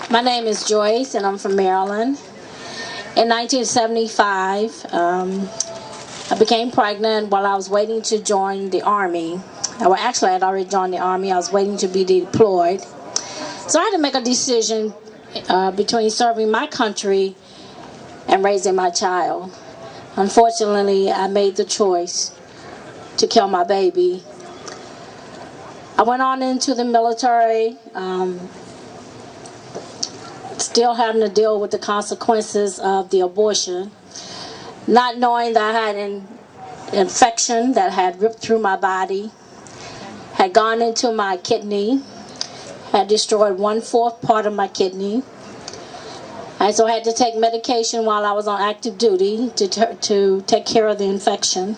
My name is Joyce, and I'm from Maryland. In 1975, I became pregnant while I was waiting to join the Army. Well, actually, I had already joined the Army. I was waiting to be deployed. So I had to make a decision between serving my country and raising my child. Unfortunately, I made the choice to kill my baby. I went on into the military, still having to deal with the consequences of the abortion, not knowing that I had an infection that had ripped through my body, had gone into my kidney, had destroyed 1/4 part of my kidney. I so had to take medication while I was on active duty to take care of the infection.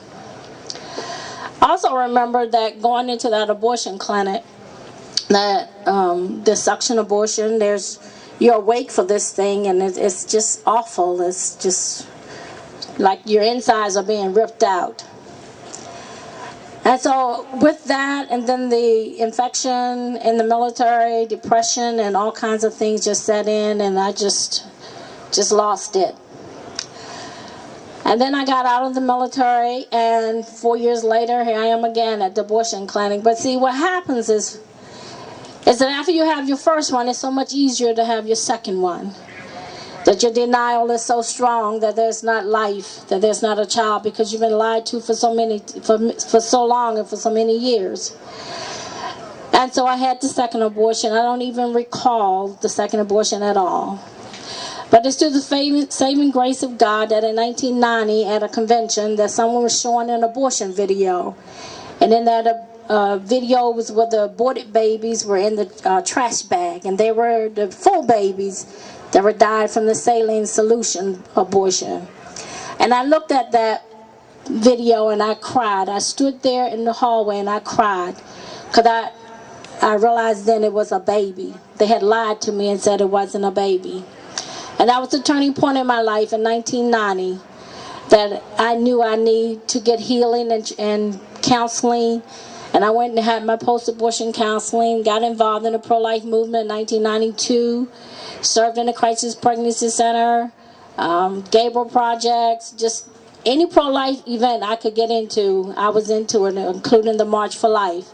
I also remember that going into that abortion clinic, that the suction abortion, you're awake for this thing, and it's just awful. It's just like your insides are being ripped out. And so with that, and then the infection in the military, depression, and all kinds of things just set in, and I just lost it. And then I got out of the military, and 4 years later, here I am again at the abortion clinic. But see, what happens is that after you have your first one, it's so much easier to have your second one. That your denial is so strong that there's not life, that there's not a child, because you've been lied to for so long and for so many years. And so I had the second abortion. I don't even recall the second abortion at all. But it's through the saving grace of God that in 1990 at a convention that someone was showing an abortion video. And in that video was where the aborted babies were in the trash bag, and they were the full babies that were died from the saline solution abortion. And I looked at that video and I cried. I stood there in the hallway and I cried, because I realized then it was a baby. They had lied to me and said it wasn't a baby. And that was the turning point in my life in 1990, that I knew I need to get healing and counseling. And I went and had my post-abortion counseling, got involved in the pro-life movement in 1992, served in the Crisis Pregnancy Center, Gabriel Projects, just any pro-life event I could get into, I was into it, including the March for Life.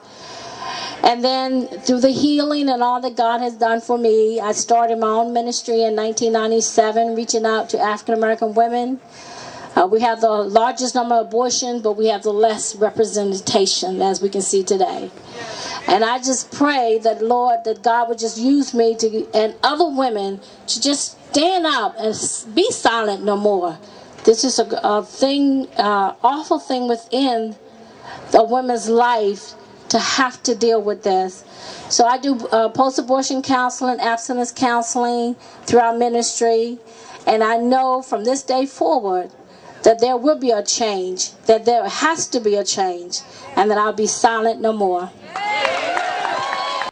And then through the healing and all that God has done for me, I started my own ministry in 1997, reaching out to African American women. We have the largest number of abortions, but we have the less representation, as we can see today. And I just pray that, Lord, that God would just use me and other women to just stand up and be silent no more. This is a thing, awful thing within a woman's life, to have to deal with this. So I do post-abortion counseling, abstinence counseling through our ministry, and I know from this day forward that there will be a change, that there has to be a change, and that I'll be silent no more.